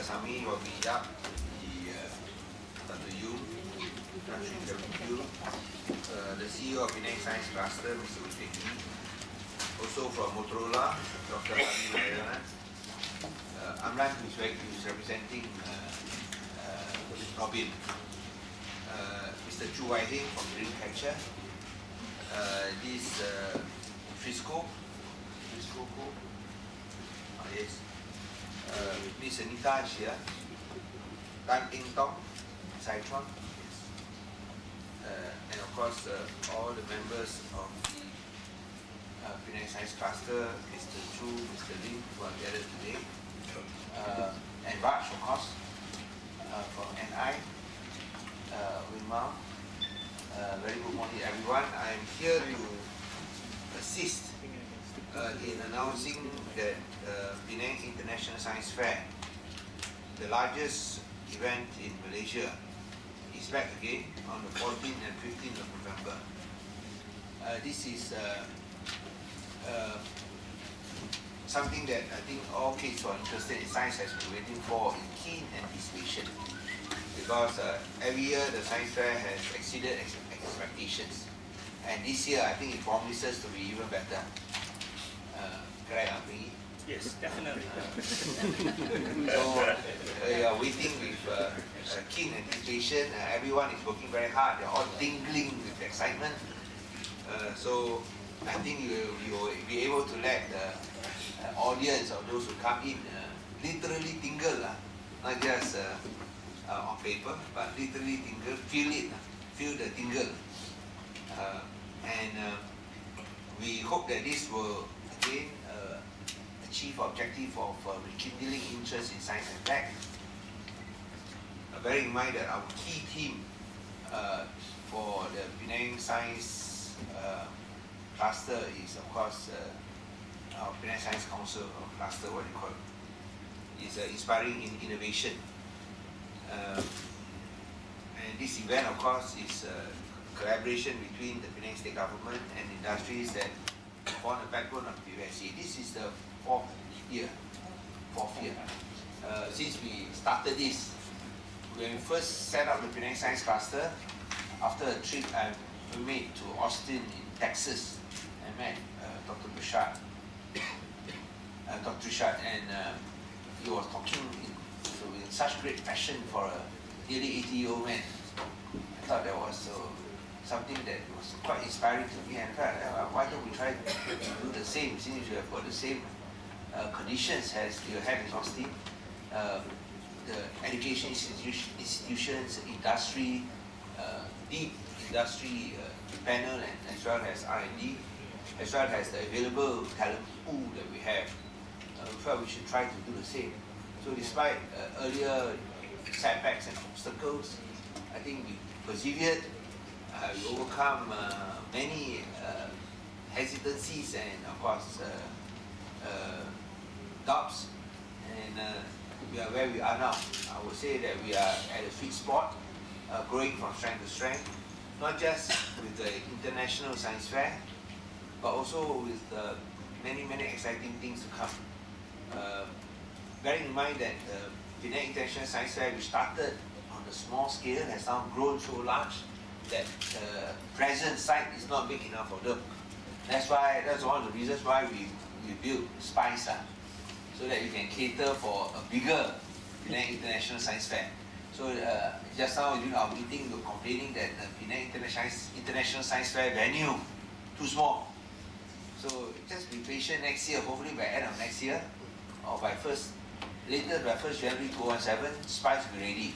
bersami waktu hijab di Dr. Yu, the CEO of Penang Science Cluster, Mr. Uteki, also from Motorola, Dr. Ali Nayaran, Amran, who is representing Robin, Mr. Chu Wai Hing from Dreamcatcher, this Frisco, yes, Miss Anita is here, Tan Eng Tong, Cytron, yes. And of course all the members of the Penang Science Cluster, Mr. Chu, Mr. Lim, who are gathered today, and Raj, of course, from NI, Wilma. Very good morning, everyone. I am here to assist in announcing that Penang International Science Fair, the largest event in Malaysia, is back again on the 14th and 15th of November. This is something that I think all kids who are interested in science has been waiting for in keen anticipation, because every year the science fair has exceeded expectations, and this year I think it promises to be even better. Correct, Amri? Yes, definitely. So we are waiting with keen anticipation. Everyone is working very hard. They're all tingling with excitement. So I think you will be able to let the audience or those who come in literally tingle, not just on paper, but literally tingle, feel it, feel the tingle. And we hope that this will again achieve objective of rekindling interest in science and tech. Bearing in mind that our key theme for the Penang Science Cluster is, of course, our Penang Science Council or Cluster, what you call it, is inspiring in innovation. And this event, of course, is a collaboration between the Penang State Government and industries that form the backbone of PSC. This is the fourth year. Since we started this, when we first set up the Penang Science Cluster, after a trip I made to Austin in Texas, I met Dr. Prashad, and he was talking with such great passion for a nearly 80-year-old man. I thought that was something that was quite inspiring to me, and I thought, why don't we try to do the same, since you have got the same conditions as you have in Austin, the education institutions, industry, deep industry panel, and as well as R&D, as well as the available talent pool that we have. We felt we should try to do the same. So despite earlier setbacks and obstacles, I think we persevered. We overcome many hesitancies and, of course, doubts, and we are where we are now. I would say that we are at a sweet spot, growing from strength to strength, not just with the International Science Fair, but also with many exciting things to come. Bearing in mind that the Penang International Science Fair, which started on a small scale, has now grown so large that the present site is not big enough for them. That's one of the reasons why we built SPICE, so that we can cater for a bigger Penang International Science Fair. So just now during our meeting, we were complaining that the Penang International Science Fair venue too small. So just be patient next year. Hopefully by end of next year, or by latest by 1st January 2017, SPICE will be ready,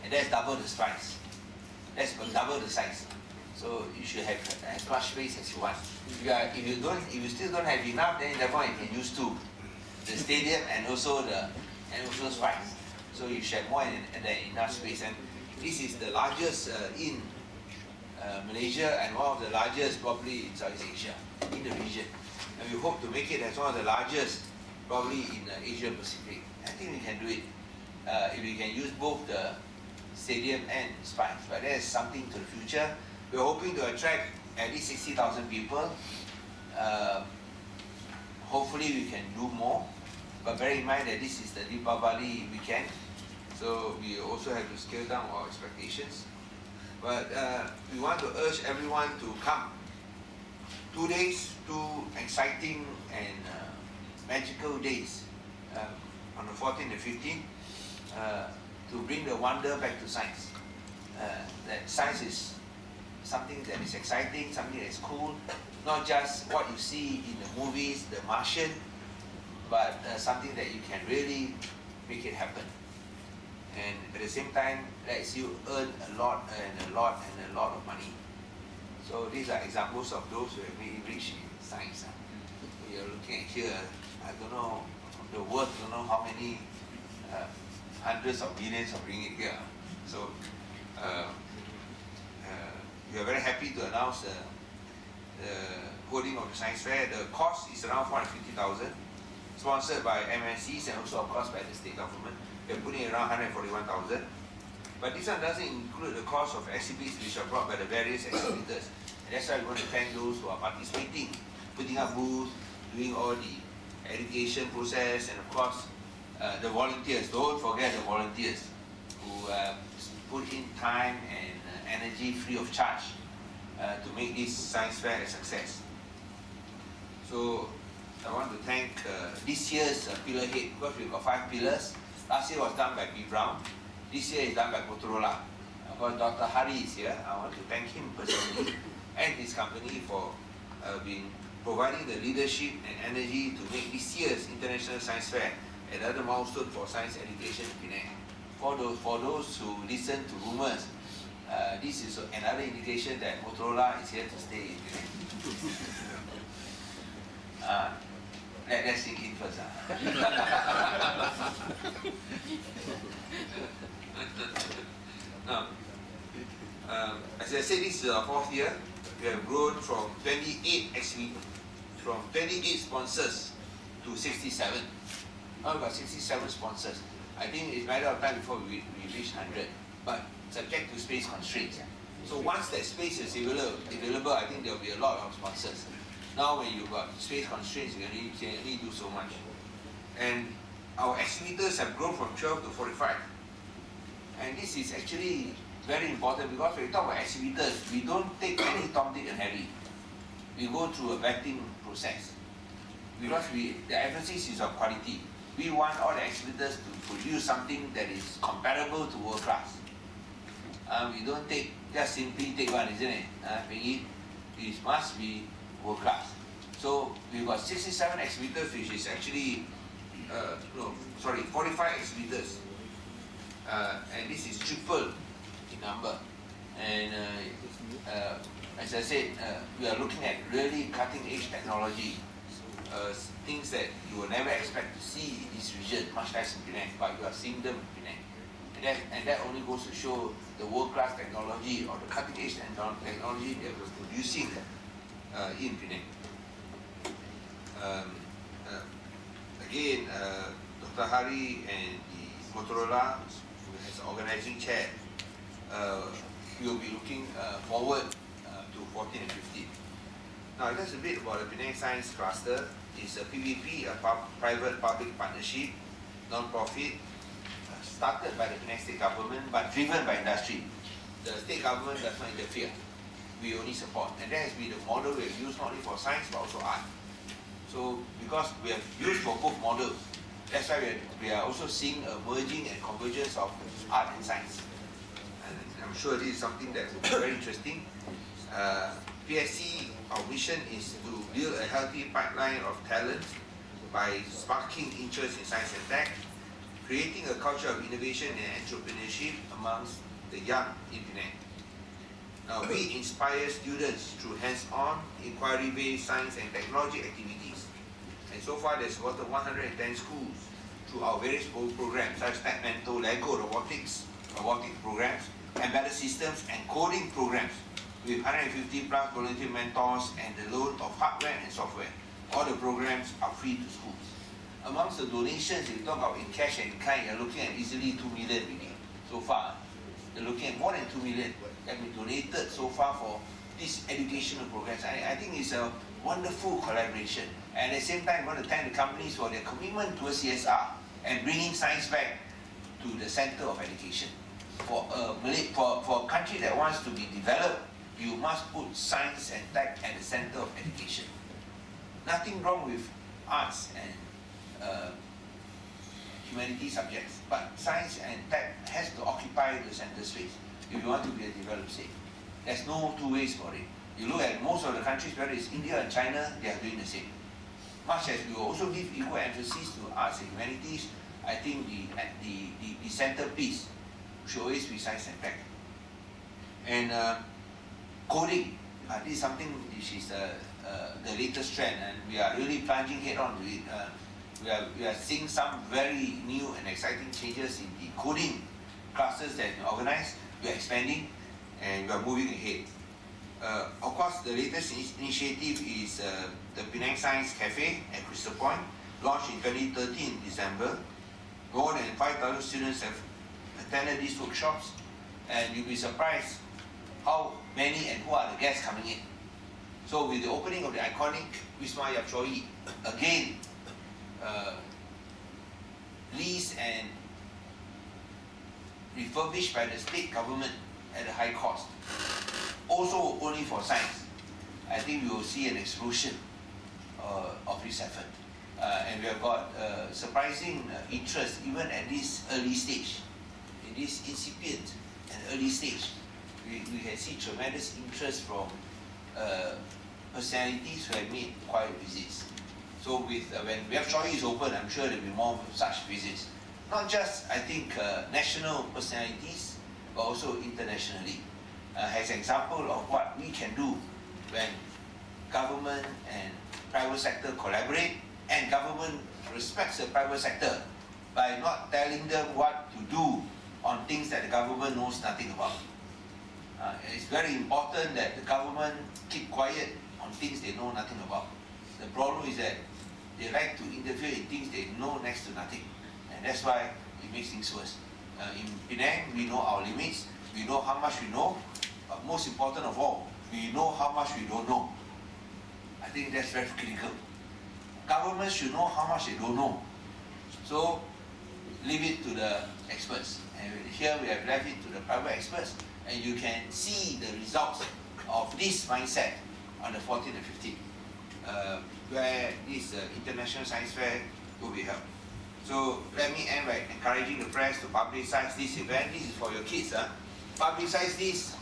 and that's double the SPICE. That's double the size. So you should have as much space as you want. If you still don't have enough, then therefore you can use two, the stadium and also SPICE. So you should have more than enough space. And this is the largest in Malaysia, and one of the largest probably in Southeast Asia, in the region. And we hope to make it as one of the largest probably in Asia Pacific. I think we can do it if we can use both the stadium and SPICE. But that is something to the future. We're hoping to attract at least 60,000 people. Hopefully we can do more. But bear in mind that this is the Deepavali weekend, So we also have to scale down our expectations. But we want to urge everyone to come. 2 days, 2 exciting and magical days on the 14th and 15th to bring the wonder back to science. That science is something that is exciting, something that is cool, not just what you see in the movies, The Martian, but something that you can really make it happen. And at the same time, lets you earn a lot and a lot and a lot of money. So these are examples of those who have made it rich in science. We are looking at here, I don't know, the world, don't know how many hundreds of millions of ringgit here. So we are very happy to announce the holding of the science fair. The cost is around 450,000, sponsored by MNCs and also of course by the state government. We are putting around 141,000. But this one doesn't include the cost of exhibits which are brought by the various exhibitors. And that's why we want to thank those who are participating, putting up booths, doing all the education process, and of course the volunteers. Don't forget the volunteers who put in time and energy free of charge to make this science fair a success. So I want to thank this year's pillar head, because we've got 5 pillars. Last year was done by B. Brown. This year is done by Motorola. Because Dr. Hari is here, I want to thank him personally and his company for providing the leadership and energy to make this year's International Science Fair another milestone for science education in Penang. For those who listen to rumors, this is another indication that Motorola is here to stay in Penang. Let's sink in first. Now, as I said, this is our 4th year. We have grown from 28 sponsors to 67. Now we've got 67 sponsors. I think it's a matter of time before we reach 100, but subject to space constraints. So once that space is available, I think there will be a lot of sponsors. Now when you've got space constraints, you can only do so much. And our exhibitors have grown from 12 to 45. And this is actually very important, because when we talk about exhibitors, we don't take any Tom, Dick and Harry. We go through a vetting process. Because the emphasis is on quality. We want all the exhibitors to produce something that is comparable to world class. We don't just simply take one, isn't it? It must be world class. So we've got 67 exhibitors, which is actually, 45 exhibitors. And this is triple in number. And as I said, we are looking at really cutting edge technology, things that you will never expect to see in this region, much less in Penang, but you are seeing them in Penang. And that only goes to show the world-class technology or the cutting-edge technology that we're producing in Penang. Again, Dr. Hari and the Motorola, as organizing chair, we will be looking forward to 14 and 15. Now, just a bit about the Penang Science Cluster. It's a PPP, a private-public partnership, non-profit, started by the Penang State Government, but driven by industry. The State Government does not interfere. We only support. And that has been the model we have used not only for science, but also art. So, because we have used for both models, that's why we are also seeing a merging and convergence of art and science. And I'm sure this is something that will be very interesting. PSC, our mission is to build a healthy pipeline of talent by sparking interest in science and tech, creating a culture of innovation and entrepreneurship amongst the young in Penang. Now, we inspire students through hands-on, inquiry-based science and technology activities. And so far, there's about 110 schools through our various programs, such as TechMento, Lego, robotic programs, embedded systems, and coding programs, with 150 plus volunteer mentors and the loan of hardware and software. All the programs are free to schools. Amongst the donations, if you talk about in cash and in kind, you're looking at easily 2 million really. So far, you're looking at more than 2 million that have been donated so far for these educational programs. I think it's a wonderful collaboration. And at the same time, I want to thank the companies for their commitment towards CSR and bringing science back to the center of education. For a country that wants to be developed, you must put science and tech at the center of education. Nothing wrong with arts and humanities subjects, but science and tech has to occupy the center space if you want to be a developed state. There's no two ways for it. You look at most of the countries, whether it's India and China, they are doing the same. Much as we also give equal emphasis to arts and humanities, I think the centerpiece should always be science and tech. And coding, this is something which is the latest trend, and we are really plunging head on with it. We are seeing some very new and exciting changes in the coding classes that we organize. We are expanding and we are moving ahead. Of course, the latest initiative is the Penang Science Cafe at Crystal Point, launched in 2013 December. More than 5,000 students have attended these workshops, and you'll be surprised how many and who are the guests coming in. So with the opening of the iconic Wisma Yap Choi, again, leased and refurbished by the state government at a high cost, also only for science, I think we will see an explosion of this effort. And we have got surprising interest even at this early stage. In this incipient and early stage, we can see tremendous interest from personalities who have made quiet visits. So with when Yap Choi is open, I'm sure there will be more such visits. Not just, I think, national personalities, but also internationally. As an example of what we can do when government and private sector collaborate, and government respects the private sector by not telling them what to do on things that the government knows nothing about. It's very important that the government keep quiet on things they know nothing about. The problem is that they like to interfere in things they know next to nothing, and that's why it makes things worse. In Penang, we know our limits, we know how much we know, but most important of all, we know how much we don't know. I think that's very critical. Governments should know how much they don't know. So leave it to the experts. And here we have left it to the private experts, and you can see the results of this mindset on the 14th and 15th, where this International Science Fair will be held. So let me end by encouraging the press to publicize this event. This is for your kids. Publicize this,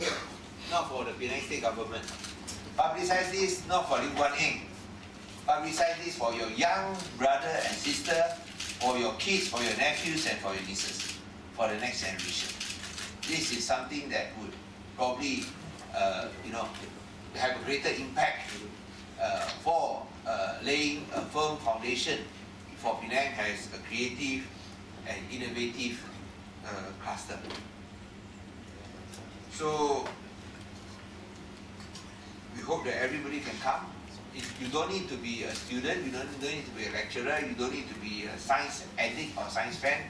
not for the Penang State Government. Publicize this, not for Lim Guan Eng. Publicize this for your young brother and sister, for your kids, for your nephews, and for your nieces, for the next generation. This is something that would probably, have a greater impact for laying a firm foundation for Penang as a creative and innovative cluster. So we hope that everybody can come. You don't need to be a student, you don't need to be a lecturer, you don't need to be a science addict or science fan.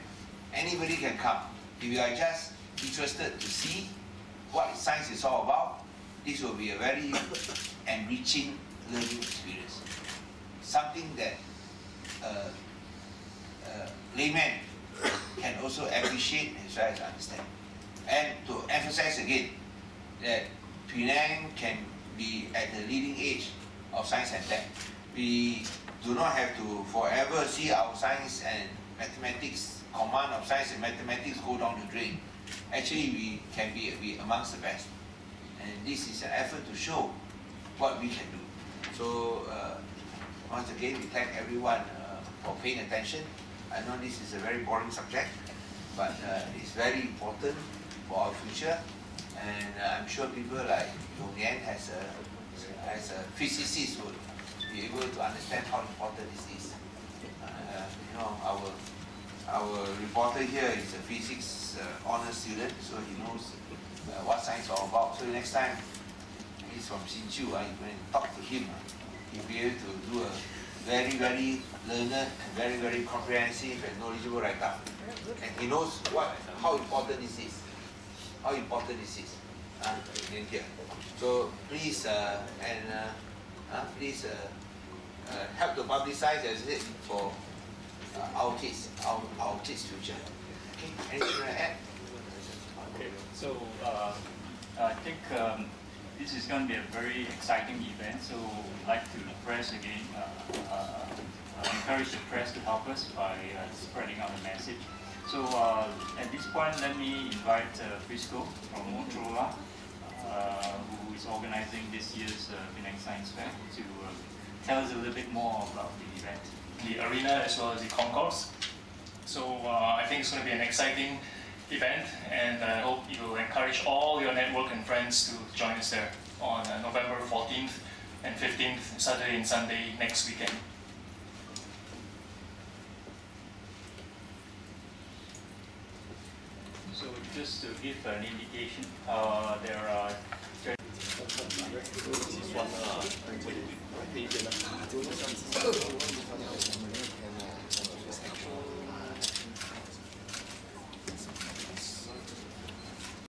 Anybody can come. If you are just interested to see what science is all about, this will be a very enriching learning experience. Something that laymen can also appreciate as well as understand. And to emphasize again that Penang can be at the leading edge of science and tech. We do not have to forever see our science and mathematics, command of science and mathematics go down the drain. Actually, we can be amongst the best. And this is an effort to show what we can do. So, once again, we thank everyone for paying attention. I know this is a very boring subject, but it's very important for our future. And I'm sure people like Yong Lian as a physicist would be able to understand how important this is. Our reporter here is a physics honor student, so he knows what science is all about. So next time he's from Hsinchu, you can talk to him. He'll be able to do a very, very learned and very, very comprehensive and knowledgeable write-up. And he knows how important this is. How important this is in here. So please please help to publicize as it for our kids' future. Okay, anything to add? Okay, so I think this is going to be a very exciting event, so we'd like to press again, encourage the press to help us by spreading out the message. So at this point, let me invite Frisco from Motorola, who is organizing this year's Penang Science Fair, to tell us a little bit more about the event. The arena as well as the concourse. So I think it's going to be an exciting event, and I hope you will encourage all your network and friends to join us there on November 14th and 15th, Saturday and Sunday next weekend. So just to give an indication, there are this is one